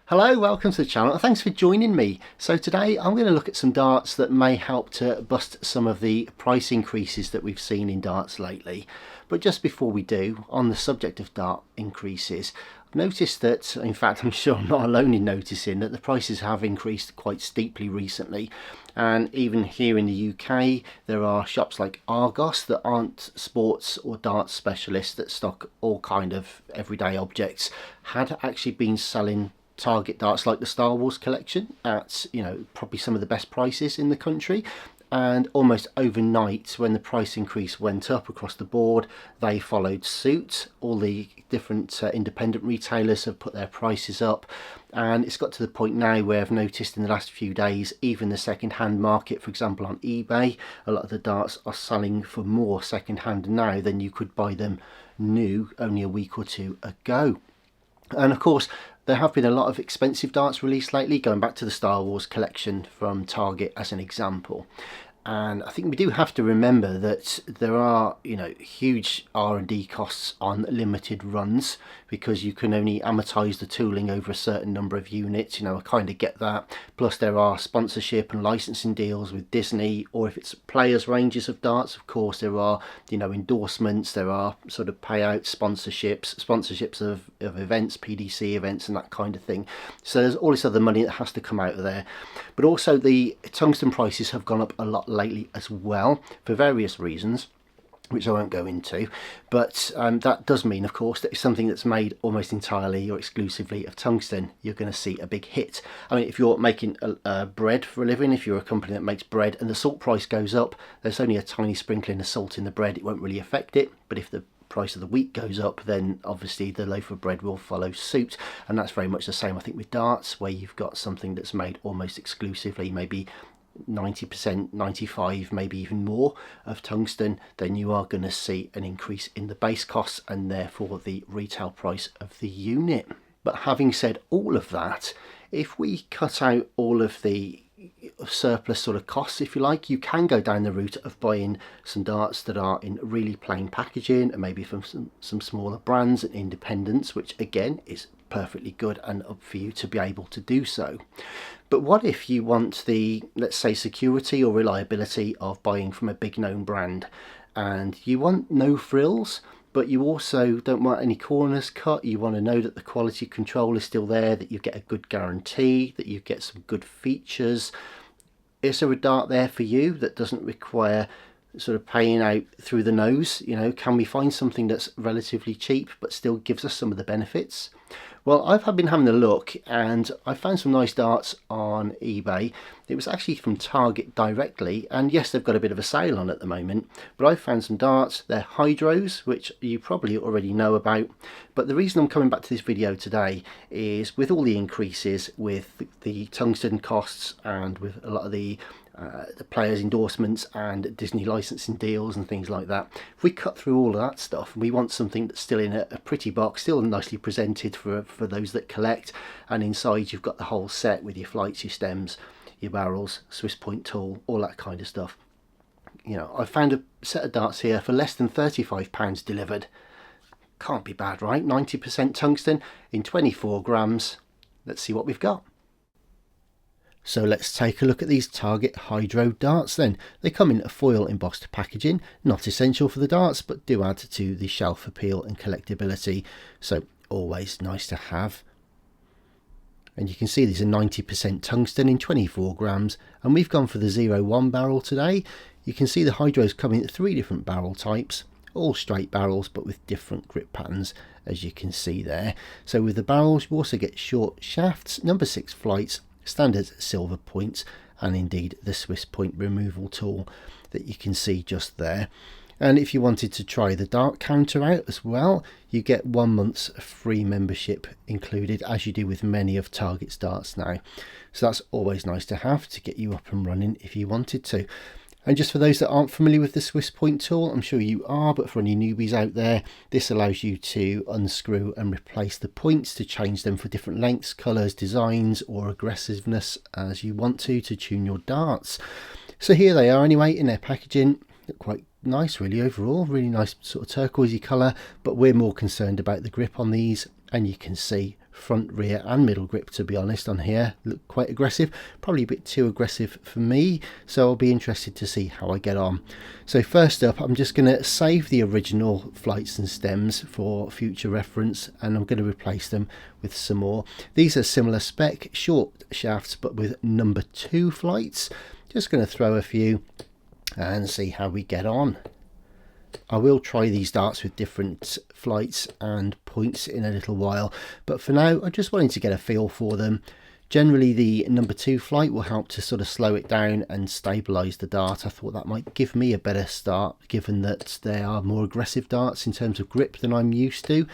Hello, welcome to the channel and thanks for joining me. So today I'm going to look at some darts that may help to bust some of the price increases that we've seen in darts lately. But just before we do, on the subject of dart increases, I've noticed that, in fact I'm sure I'm not alone in noticing that the prices have increased quite steeply recently. And even here in the UK there are shops like Argos that aren't sports or darts specialists that stock all kind of everyday objects, had actually been selling Target darts like the Star Wars collection at, probably some of the best prices in the country. And almost overnight, when the price increase went up across the board, they followed suit. All the different independent retailers have put their prices up, and it's got to the point now where I've noticed in the last few days, even the second-hand market, for example on eBay, a lot of the darts are selling for more second-hand now than you could buy them new only a week or two ago. And of course, there have been a lot of expensive darts released lately, going back to the Star Wars collection from Target as an example. And I think we do have to remember that there are, huge R&D costs on limited runs, because you can only amortize the tooling over a certain number of units. I kind of get that. Plus there are sponsorship and licensing deals with Disney, or if it's players ranges of darts, of course there are, endorsements, there are sort of payouts, sponsorships of events, PDC events and that kind of thing. So there's all this other money that has to come out of there. But also the tungsten prices have gone up a lot lately as well, for various reasons, which I won't go into. But that does mean, of course, that it's something that's made almost entirely or exclusively of tungsten, you're going to see a big hit. I mean, if you're making bread for a living, if you're a company that makes bread and the salt price goes up, there's only a tiny sprinkling of salt in the bread, it won't really affect it. But if the price of the wheat goes up, then obviously the loaf of bread will follow suit. And that's very much the same, I think, with darts, where you've got something that's made almost exclusively, maybe 90%, 95%, maybe even more of tungsten, then you are going to see an increase in the base costs and therefore the retail price of the unit. But having said all of that, if we cut out all of the surplus sort of costs, if you like, you can go down the route of buying some darts that are in really plain packaging, and maybe from some smaller brands and independents, which again is perfectly good and up for you to be able to do so. But what if you want the, let's say, security or reliability of buying from a big known brand, and you want no frills, but you also don't want any corners cut? You want to know that the quality control is still there, that you get a good guarantee, that you get some good features. Is there a dart there for you that doesn't require sort of paying out through the nose? Can we find something that's relatively cheap but still gives us some of the benefits? Well, I've been having a look and I found some nice darts on eBay. It was actually from Target directly, and yes, they've got a bit of a sale on at the moment, but I found some darts. They're hydros, which you probably already know about. But the reason I'm coming back to this video today is, with all the increases with the tungsten costs and with a lot of the players' endorsements and Disney licensing deals and things like that, if we cut through all of that stuff, we want something that's still in a pretty box, still nicely presented for those that collect, and inside you've got the whole set with your flights, your stems, your barrels, Swiss point tool, all that kind of stuff. I found a set of darts here for less than £35 delivered. Can't be bad, right? 90% tungsten in 24 grams. Let's see what we've got. So let's take a look at these Target Hydro darts then. They come in a foil embossed packaging, not essential for the darts, but do add to the shelf appeal and collectability, so always nice to have. And you can see these are 90% tungsten in 24 grams, and we've gone for the 01 barrel today. You can see the Hydros come in 3 different barrel types, all straight barrels but with different grip patterns, as you can see there. So with the barrels you also get short shafts, number 6 flights, standard silver points, and indeed the Swiss point removal tool that you can see just there. And if you wanted to try the dart counter out as well, you get 1 month's free membership included, as you do with many of Target's darts now. So that's always nice to have, to get you up and running if you wanted to. And just for those that aren't familiar with the Swiss point tool, I'm sure you are, but for any newbies out there, this allows you to unscrew and replace the points to change them for different lengths, colours, designs, or aggressiveness as you want to tune your darts. So here they are anyway in their packaging. Look quite nice really overall, really nice sort of turquoisey colour, but we're more concerned about the grip on these, and you can see front, rear and middle grip, to be honest. On here look quite aggressive, probably a bit too aggressive for me, so I'll be interested to see how I get on. So first up, I'm just going to save the original flights and stems for future reference, and I'm going to replace them with some more. These are similar spec, short shafts but with number 2 flights. Just going to throw a few and see how we get on. I will try these darts with different flights and points in a little while, but for now I just wanted to get a feel for them. Generally the number 2 flight will help to sort of slow it down and stabilise the dart. I thought that might give me a better start, given that they are more aggressive darts in terms of grip than I'm used to,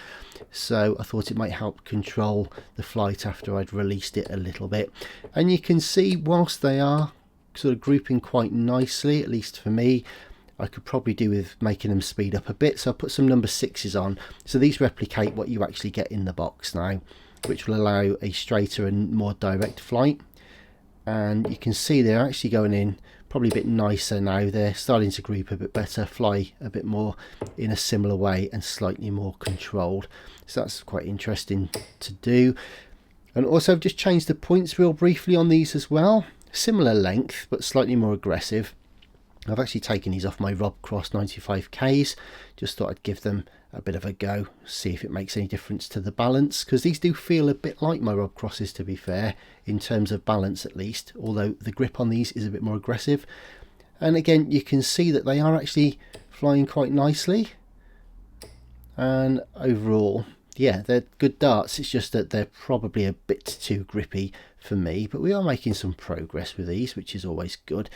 so I thought it might help control the flight after I'd released it a little bit. And you can see, whilst they are sort of grouping quite nicely, at least for me, I could probably do with making them speed up a bit, so I'll put some number 6s on. So these replicate what you actually get in the box now, which will allow a straighter and more direct flight. And you can see they're actually going in probably a bit nicer now. They're starting to group a bit better, fly a bit more in a similar way and slightly more controlled. So that's quite interesting to do. And also I've just changed the points real briefly on these as well. Similar length but slightly more aggressive. I've actually taken these off my Rob Cross 95Ks, just thought I'd give them a bit of a go, see if it makes any difference to the balance, because these do feel a bit like my Rob Crosses, to be fair, in terms of balance at least, although the grip on these is a bit more aggressive. And again, you can see that they are actually flying quite nicely, and overall, yeah, they're good darts. It's just that they're probably a bit too grippy for me, but we are making some progress with these, which is always good.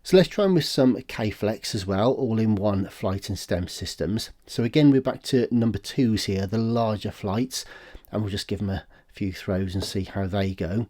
So let's try them with some K-Flex as well, all-in-one flight and stem systems. So again, we're back to number 2s here, the larger flights, and we'll just give them a few throws and see how they go.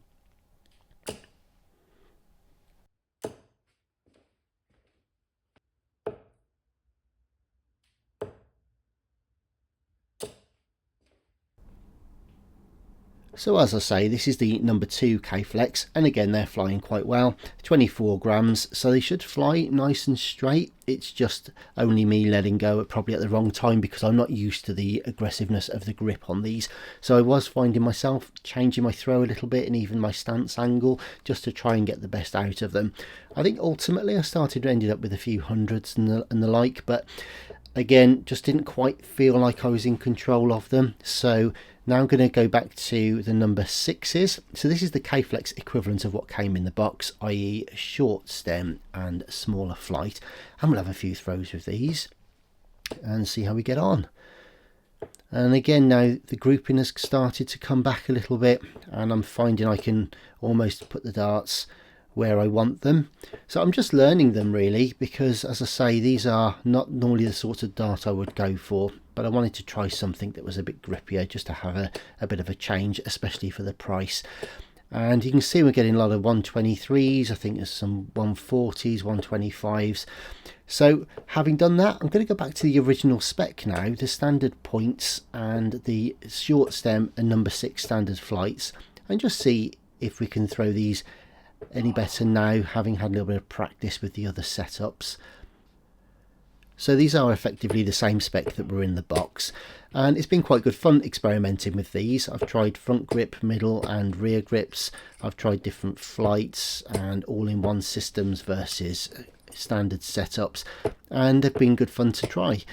So as I say, this is the number 2 K-Flex, and again they're flying quite well, 24 grams, so they should fly nice and straight. It's just only me letting go probably at the wrong time, because I'm not used to the aggressiveness of the grip on these. So I was finding myself changing my throw a little bit and even my stance angle just to try and get the best out of them. I think ultimately I ended up with a few hundreds and the like, but again, just didn't quite feel like I was in control of them. So now I'm going to go back to the number 6s. So this is the K-Flex equivalent of what came in the box, i.e. short stem and smaller flight. And we'll have a few throws with these and see how we get on. And again, now the grouping has started to come back a little bit, and I'm finding I can almost put the darts where I want them. So I'm just learning them really, because as I say, these are not normally the sort of dart I would go for, but I wanted to try something that was a bit grippier just to have a bit of a change, especially for the price. And you can see we're getting a lot of 123s, I think there's some 140s, 125s. So having done that, I'm going to go back to the original spec now, the standard points and the short stem and number 6 standard flights, and just see if we can throw these any better now, having had a little bit of practice with the other setups. So these are effectively the same spec that were in the box, and it's been quite good fun experimenting with these. I've tried front grip, middle and rear grips. I've tried different flights and all-in-one systems versus standard setups, and they've been good fun to try.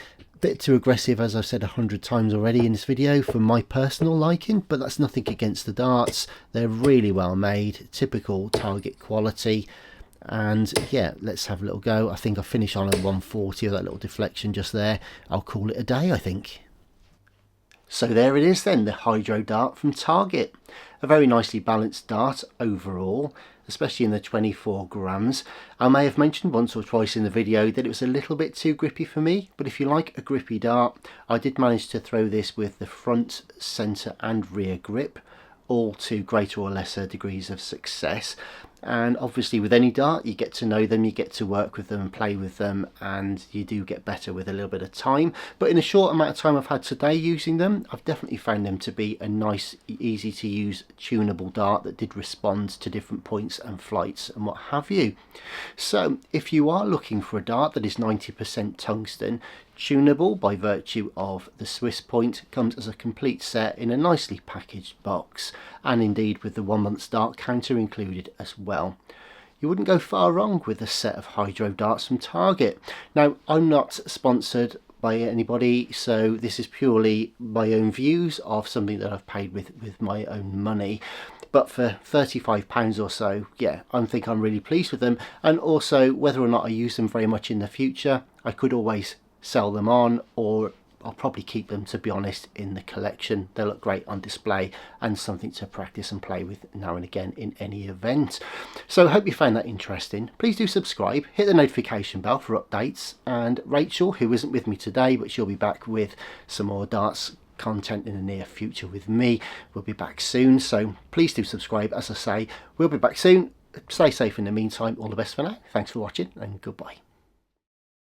Bit too aggressive, as I've said 100 times already in this video, for my personal liking, but that's nothing against the darts. They're really well made, typical Target quality, and yeah, let's have a little go. I think I'll finish on a 140 with that little deflection just there. I'll call it a day, I think. So there it is then, the Hydro Dart from Target. A very nicely balanced dart overall, especially in the 24 grams. I may have mentioned once or twice in the video that it was a little bit too grippy for me, but if you like a grippy dart, I did manage to throw this with the front, centre and rear grip, all to greater or lesser degrees of success. And obviously with any dart, you get to know them, you get to work with them and play with them, and you do get better with a little bit of time. But in a short amount of time I've had today using them, I've definitely found them to be a nice, easy to use, tunable dart that did respond to different points and flights and what have you. So if you are looking for a dart that is 90% tungsten, tunable by virtue of the Swiss point. Comes as a complete set in a nicely packaged box, and indeed with the 1 month dart counter included as well. You wouldn't go far wrong with a set of hydro darts from Target. Now, I'm not sponsored by anybody, so this is purely my own views of something that I've paid with my own money. But for £35 or so, yeah, I think I'm really pleased with them. And also, whether or not I use them very much in the future, I could always sell them on, or I'll probably keep them, to be honest, in the collection. They look great on display and something to practice and play with now and again in any event. So I hope you found that interesting. Please do subscribe, hit the notification bell for updates, and Rachel, who isn't with me today, but she'll be back with some more darts content in the near future with me, will be back soon. So please do subscribe. As I say, we'll be back soon. Stay safe in the meantime. All the best for now. Thanks for watching, and goodbye.